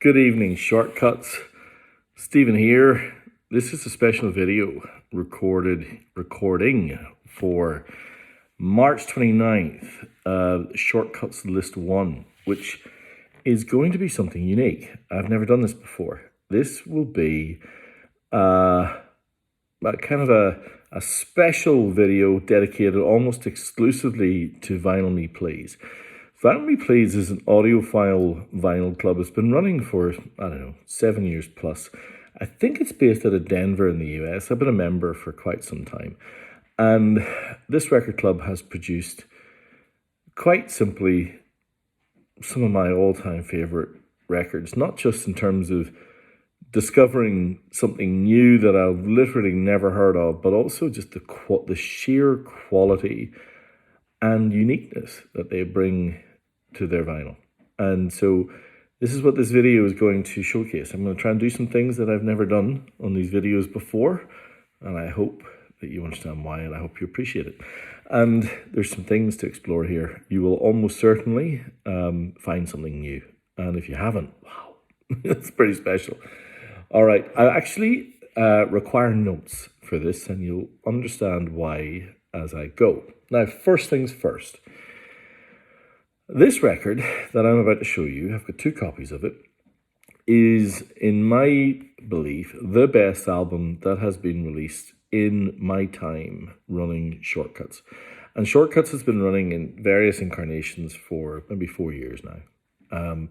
Good evening, Shortcuts. Stephen here. This is a special video recording for March 29th, Shortcuts List 1, which is going to be something unique. I've never done this before. This will be kind of a special video dedicated almost exclusively to Vinyl Me Please. Vinyl Me Please is an audiophile vinyl club. It's been running for, 7 years plus. I think it's based out of Denver in the US. I've been a member for quite some time. And this record club has produced, quite simply, some of my all-time favorite records, not just in terms of discovering something new that I've literally never heard of, but also just the sheer quality and uniqueness that they bring to their vinyl. And so this is what this video is going to showcase. I'm going to try and do some things that I've never done on these videos before, and I hope that you understand why, and I hope you appreciate it. And there's some things to explore here. You will almost certainly find something new. And if you haven't, wow, that's pretty special. All right, I actually require notes for this, and you'll understand why as I go. Now, first things first. This record that I'm about to show you, I've got 2 copies of it, is, in my belief, the best album that has been released in my time running Shortcuts. And Shortcuts has been running in various incarnations for maybe 4 years now. And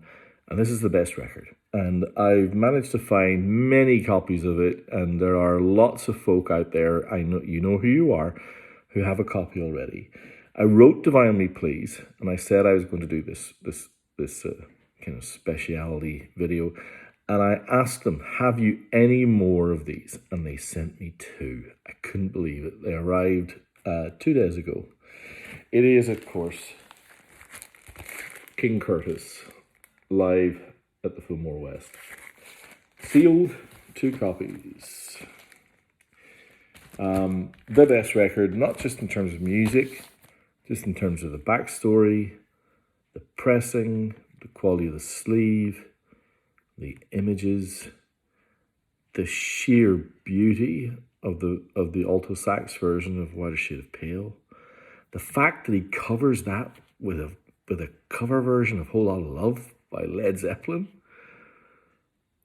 this is the best record. And I've managed to find many copies of it, and there are lots of folk out there, I know you know who you are, who have a copy already. I wrote to Vinyl Me Please, and I said I was going to do this kind of speciality video, and I asked them, have you any more of these? And they sent me 2. I couldn't believe it. They arrived 2 days ago. It is, of course, King Curtis, live at the Fillmore West. Sealed, 2 copies. The best record, not just in terms of music, just in terms of the backstory, the pressing, the quality of the sleeve, the images, the sheer beauty of the alto sax version of Whiter Shade of Pale, the fact that he covers that with a cover version of Whole Lotta Love by Led Zeppelin.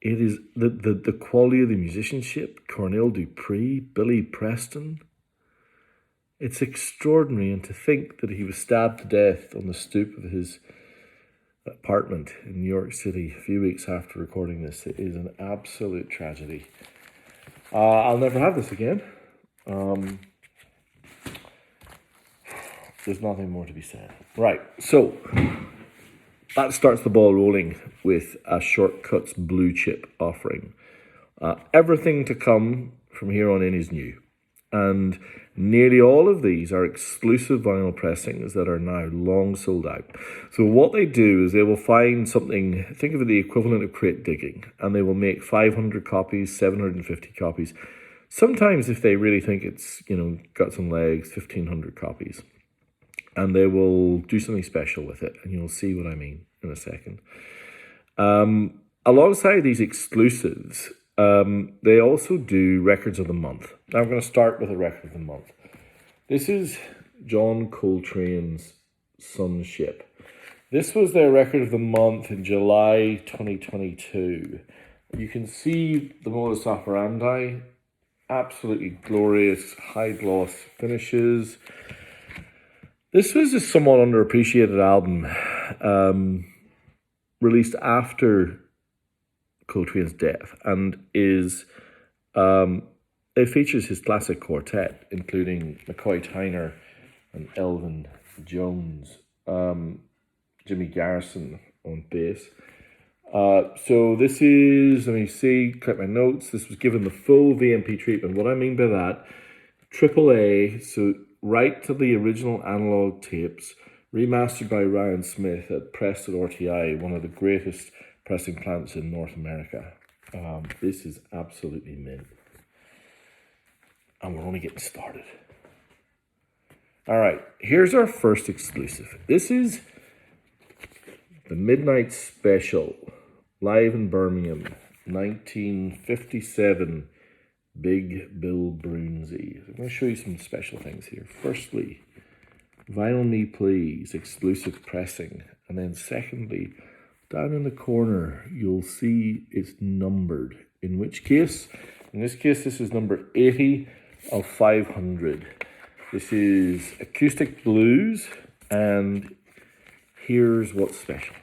It is the quality of the musicianship, Cornell Dupree, Billy Preston. It's extraordinary, and to think that he was stabbed to death on the stoop of his apartment in New York City a few weeks after recording this, it is an absolute tragedy. I'll never have this again. There's nothing more to be said. Right, so that starts the ball rolling with a Shortcuts Blue Chip offering. Everything to come from here on in is new. And nearly all of these are exclusive vinyl pressings that are now long sold out. So what they do is they will find something, think of it the equivalent of crate digging, and they will make 500 copies, 750 copies. Sometimes, if they really think it's, got some legs, 1,500 copies. And they will do something special with it, and you'll see what I mean in a second. Alongside these exclusives, they also do records of the month. Now I'm going to start with a record of the month. This is John Coltrane's Sunship. This was their record of the month in July 2022. You can see the modus operandi, absolutely glorious high gloss finishes. This was a somewhat underappreciated album, released after Coltrane's death, and it features his classic quartet, including McCoy Tyner and Elvin Jones, Jimmy Garrison on bass. So this is, let me see, collect my notes. This was given the full VMP treatment. What I mean by that, AAA, so right to the original analog tapes, remastered by Ryan Smith at Pressed at RTI, one of the greatest pressing plants in North America. This is absolutely mint. And we're only getting started. All right, here's our first exclusive. This is the Midnight Special live in Birmingham, 1957, Big Bill Broonzy. I'm going to show you some special things here. Firstly, Vinyl Me Please, exclusive pressing. And then secondly, down in the corner, you'll see it's numbered. In this case, this is number 80 of 500. This is Acoustic Blues, and here's what's special.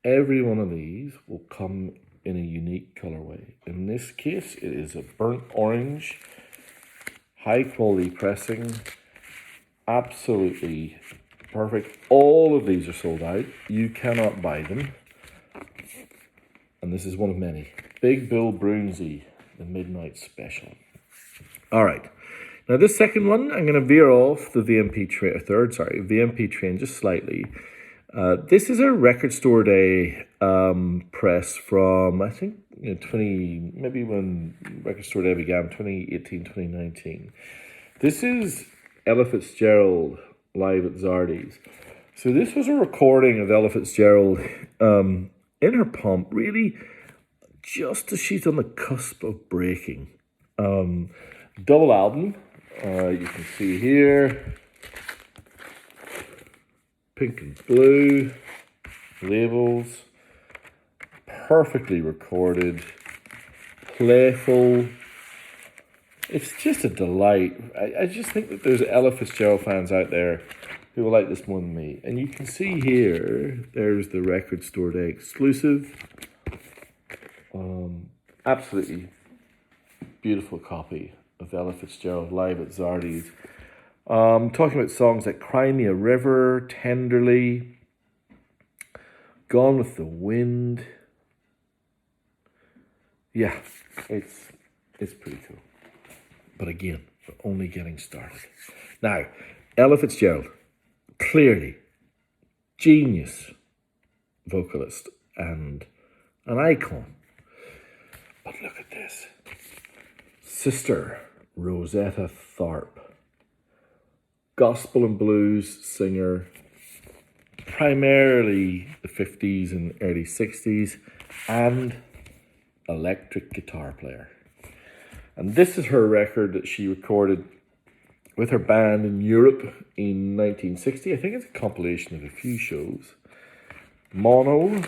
Every one of these will come in a unique colorway. In this case, it is a burnt orange, high quality pressing, absolutely perfect. All of these are sold out. You cannot buy them. And this is one of many. Big Bill Broonzy, the Midnight Special. All right. Now this second one, I'm going to veer off the VMP train just slightly. This is a Record Store Day press from, I think, maybe when Record Store Day began, 2018, 2019. This is Ella Fitzgerald live at Zardy's. So this was a recording of Ella Fitzgerald in her pomp, really just as she's on the cusp of breaking. Double album, you can see here, pink and blue labels, perfectly recorded, playful. It's just a delight. I just think that there's Ella Fitzgerald fans out there who will like this more than me. And you can see here, there's the Record Store Day exclusive. Absolutely beautiful copy of Ella Fitzgerald live at Zardy's. Talking about songs like Cry Me a River, Tenderly, Gone with the Wind. Yeah, it's pretty cool. But again, we're only getting started. Now, Ella Fitzgerald, clearly, genius vocalist and an icon. But look at this. Sister Rosetta Tharpe, gospel and blues singer, primarily the 50s and early 60s, and electric guitar player. And this is her record that she recorded with her band in Europe in 1960. I think it's a compilation of a few shows. Mono.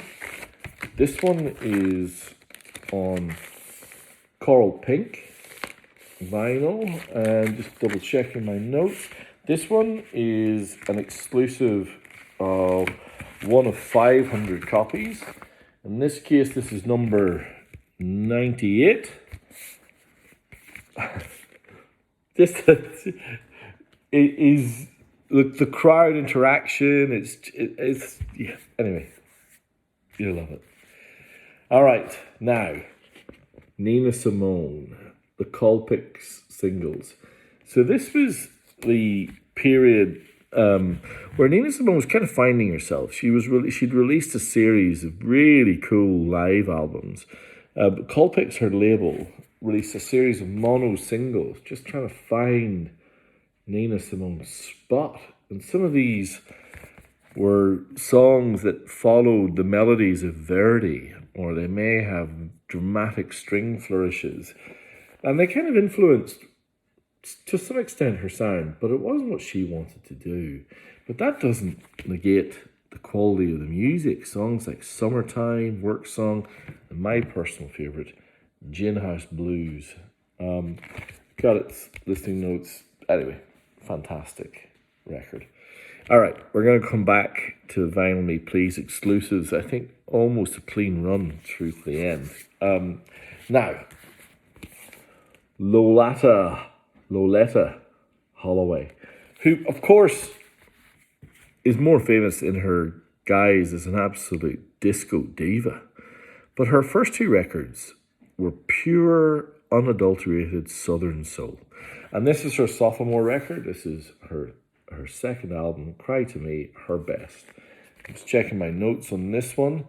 This one is on Coral Pink vinyl, and just double checking my notes. This one is an exclusive of one of 500 copies. In this case, this is number 98. It is the crowd interaction. It's yeah. Anyway, you'll love it. All right, now Nina Simone, the Colpix singles. So this was the period where Nina Simone was kind of finding herself. She'd released a series of really cool live albums. But Colpix, her label, released a series of mono singles, just trying to find Nina Simone's spot. And some of these were songs that followed the melodies of Verdi, or they may have dramatic string flourishes. And they kind of influenced, to some extent, her sound, but it wasn't what she wanted to do. But that doesn't negate the quality of the music. Songs like Summertime, Work Song, and my personal favourite, Gin House Blues. Got its listing notes. Anyway, fantastic record. All right, we're going to come back to Vinyl Me Please exclusives. I think almost a clean run through to the end. Now, Loletta Holloway, who, of course, is more famous in her guise as an absolute disco diva. But her first two records were pure, unadulterated Southern soul. And this is her sophomore record. This is her second album, Cry to Me, her best. I'm just checking my notes on this one.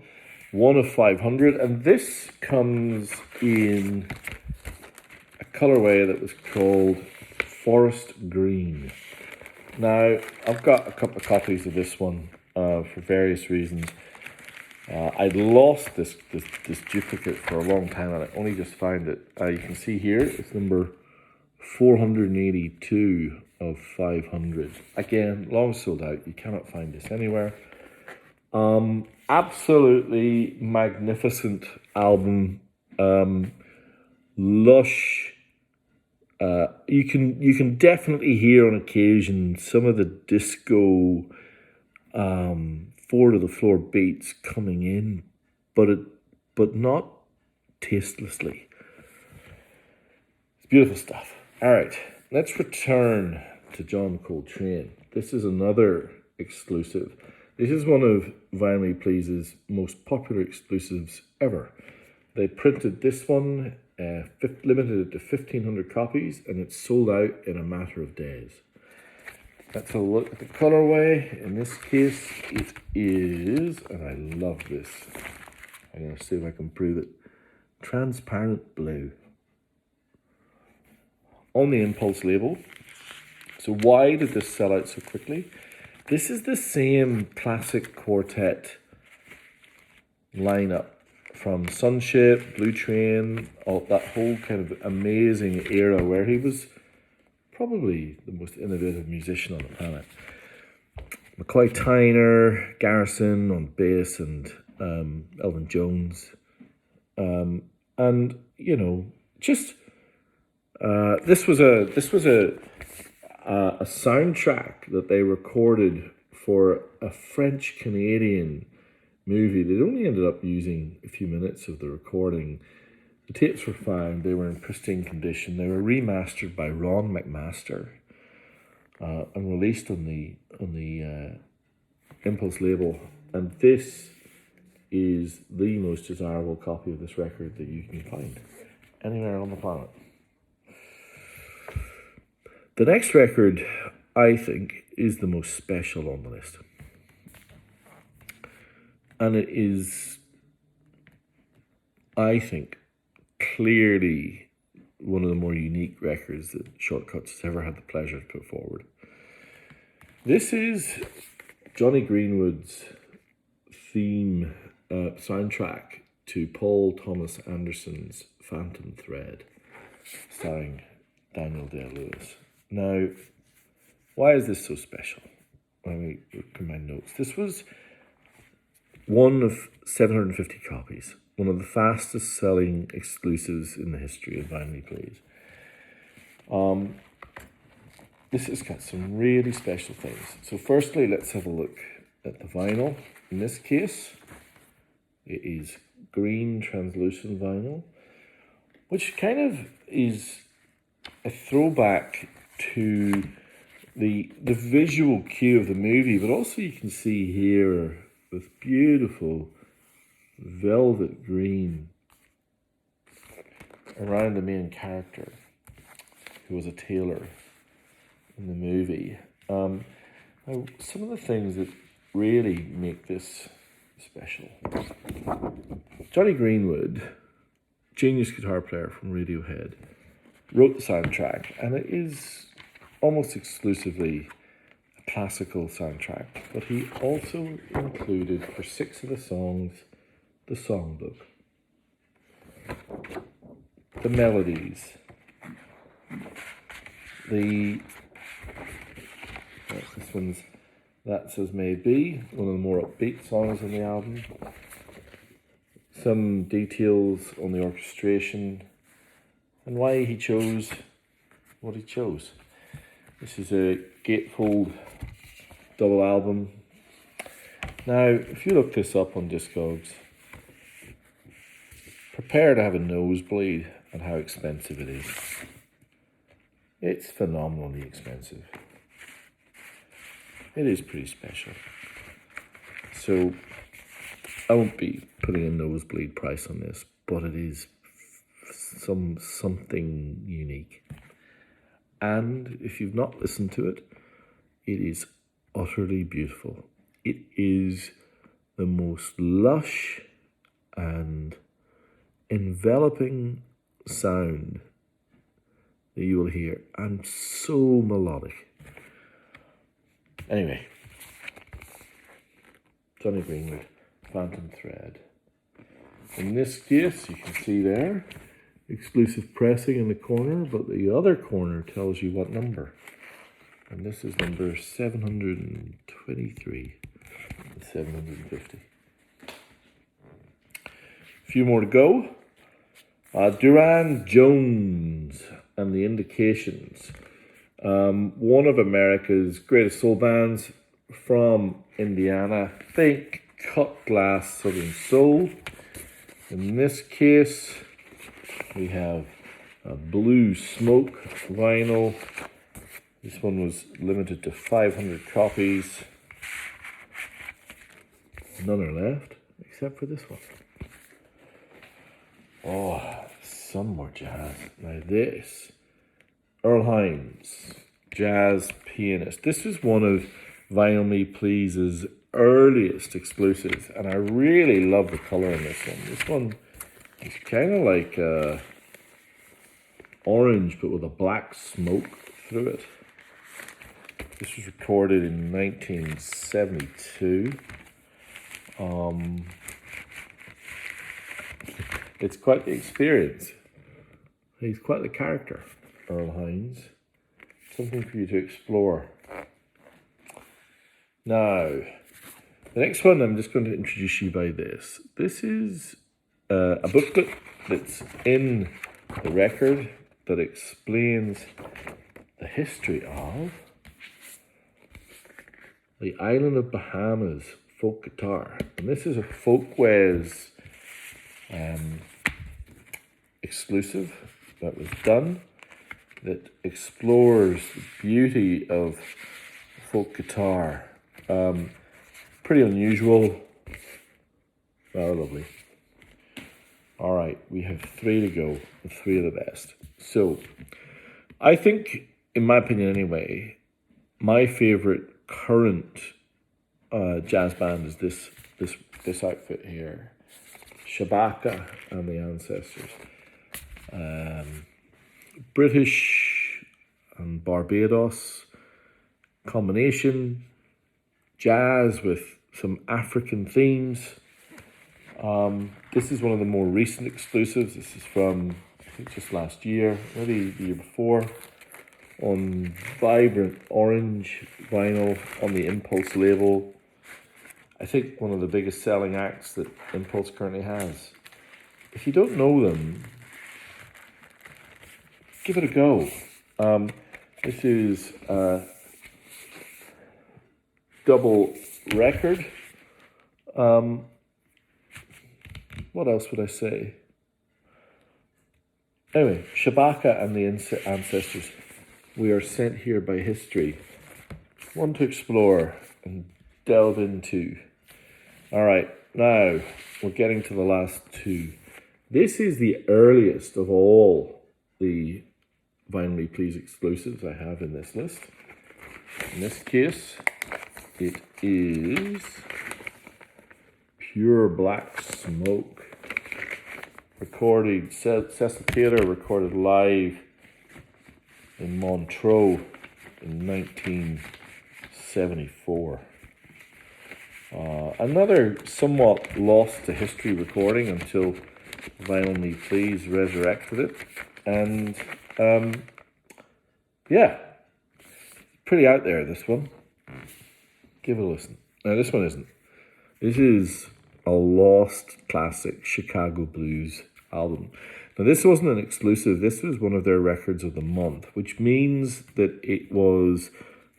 One of 500. And this comes in a colorway that was called Forest Green. Now, I've got a couple of copies of this one for various reasons. I'd lost this duplicate for a long time, and I only just found it. You can see here, it's number 482 of 500. Again, long sold out. You cannot find this anywhere. Absolutely magnificent album. Lush. You can definitely hear on occasion some of the disco four to the floor beats coming in, but not tastelessly. It's beautiful stuff. All right, let's return to John Coltrane. This is another exclusive. This is one of Vinyl Me Please's most popular exclusives ever. They printed this one, limited it to 1,500 copies, and it's sold out in a matter of days. Let's have a look at the colorway. In this case, it is, and I love this. I'm going to see if I can prove it. Transparent blue. On the Impulse label. So why did this sell out so quickly? This is the same classic quartet lineup from Sunship, Blue Train, that whole kind of amazing era where he was probably the most innovative musician on the planet. McCoy Tyner, Garrison on bass, and Elvin Jones. And you know, just this was a soundtrack that they recorded for a French Canadian movie. They only ended up using a few minutes of the recording. The tapes were found. They were in pristine condition. They were remastered by Ron McMaster and released on the Impulse label. And this is the most desirable copy of this record that you can find anywhere on the planet. The next record, I think, is the most special on the list. And it is, I think, clearly one of the more unique records that Shortcuts has ever had the pleasure to put forward. This is Jonny Greenwood's theme soundtrack to Paul Thomas Anderson's Phantom Thread, starring Daniel Day-Lewis. Now, why is this so special? Let me look at my notes. This was one of 750 copies, one of the fastest selling exclusives in the history of Vinyl Me Please. This has got some really special things. So firstly, let's have a look at the vinyl. In this case, it is green translucent vinyl, which kind of is a throwback to the visual cue of the movie, but also you can see here this beautiful velvet green around the main character, who was a tailor in the movie. Now, some of the things that really make this special. Jonny Greenwood, genius guitar player from Radiohead, wrote the soundtrack, and it is almost exclusively a classical soundtrack, but he also included, for 6 of the songs, the songbook, the melodies, this one's That's As May Be, one of the more upbeat songs on the album, some details on the orchestration, and why he chose what he chose. This is a gatefold double album. Now, if you look this up on Discogs, prepare to have a nosebleed at how expensive it is. It's phenomenally expensive. It is pretty special. So, I won't be putting a nosebleed price on this, but it is something unique. And if you've not listened to it, it is utterly beautiful. It is the most lush and enveloping sound that you will hear, and so melodic. Anyway, Jonny Greenwood, Phantom Thread. In this case, you can see there, exclusive pressing in the corner, but the other corner tells you what number. And this is number 723 and 750. A few more to go. Durand Jones and the Indications. One of America's greatest soul bands from Indiana. Think cut glass Southern soul. In this case, we have a Blue Smoke vinyl. This one was limited to 500 copies. None are left, except for this one. Oh, some more jazz. Now this, Earl Hines, jazz pianist. This is one of Vinyl Me Please's earliest exclusives, and I really love the color in this one. This one is kind of like orange, but with a black smoke through it. This was recorded in 1972. It's quite the experience. He's quite the character, Earl Hines. Something for you to explore. Now, the next one I'm just going to introduce you by this. This is a booklet that's in the record that explains the history of the island of Bahamas folk guitar. And this is a Folkways exclusive that was done that explores the beauty of folk guitar. Pretty unusual. Oh, lovely. All right, we have 3 to go, and 3 of the best. So, I think, in my opinion anyway, my favorite current jazz band is this outfit here, Shabaka and the Ancestors. British and Barbados combination, jazz with some African themes. This is one of the more recent exclusives. This is from, I think, just last year, maybe the year before, on vibrant orange vinyl on the Impulse label. I think one of the biggest selling acts that Impulse currently has. If you don't know them, give it a go. This is a double record. What else would I say? Anyway, Shabaka and the Ancestors. We are sent here by history. One to explore and delve into. All right, now we're getting to the last 2. This is the earliest of all the Vinyl Me Please exclusives I have in this list. In this case, it is Pure Black Smoke. Recorded, Cecil Taylor recorded live in Montreux in 1974. Another somewhat lost to history recording until Vinyl Me Please resurrected it. And yeah, pretty out there, this one. Give it a listen. Now, this one isn't. This is a lost classic Chicago blues album. Now, this wasn't an exclusive. This was one of their records of the month, which means that it was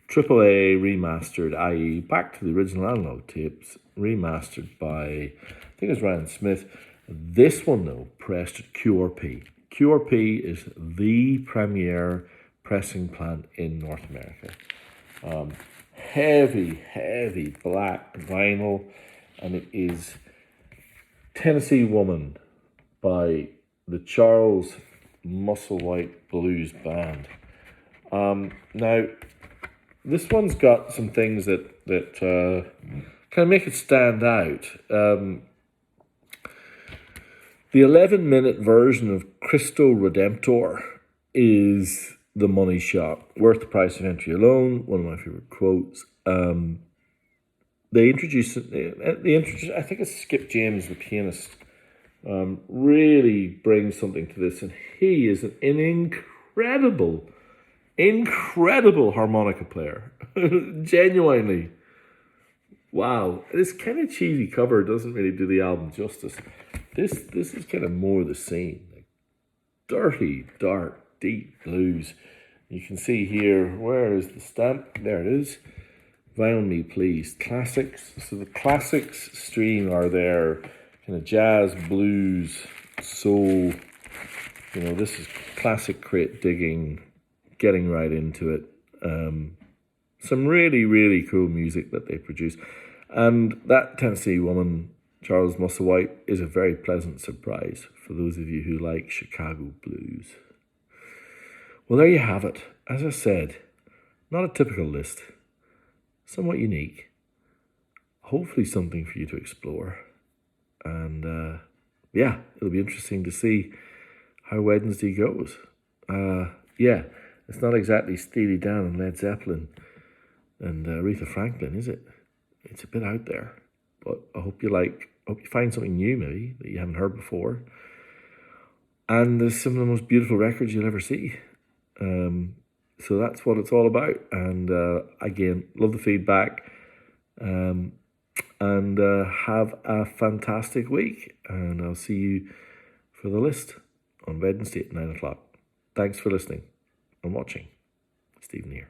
AAA remastered, i.e. back to the original analog tapes, remastered by, I think it was Ryan Smith. This one, though, pressed at QRP. QRP is the premier pressing plant in North America. Heavy black vinyl, and it is Tennessee Woman by the Charles Musselwhite Blues Band. Now, this one's got some things that kind of make it stand out. The 11-minute version of Cristo Redemptor is the money shot. Worth the price of entry alone. One of my favorite quotes. they introduced, I think it's Skip James, the pianist, really brings something to this, and he is an incredible harmonica player. Genuinely. Wow. This kind of cheesy cover doesn't really do the album justice. This is kind of more the same. Like dirty, dark, deep blues. You can see here, where is the stamp? There it is. Vinyl Me Please. Classics. So the classics stream are there. Kind of jazz, blues, soul. This is classic crate digging, getting right into it. Some really, really cool music that they produce. And that Tennessee Woman, Charles Musselwhite, is a very pleasant surprise for those of you who like Chicago blues. Well, there you have it. As I said, not a typical list. Somewhat unique. Hopefully something for you to explore. And it'll be interesting to see how Wednesday goes. It's not exactly Steely Dan and Led Zeppelin and Aretha Franklin, is it? It's a bit out there, but I hope you find something new maybe that you haven't heard before. And there's some of the most beautiful records you'll ever see. So that's what it's all about. And again, love the feedback. And have a fantastic week. And I'll see you for the list on Wednesday at 9 o'clock. Thanks for listening and watching. Stephen here.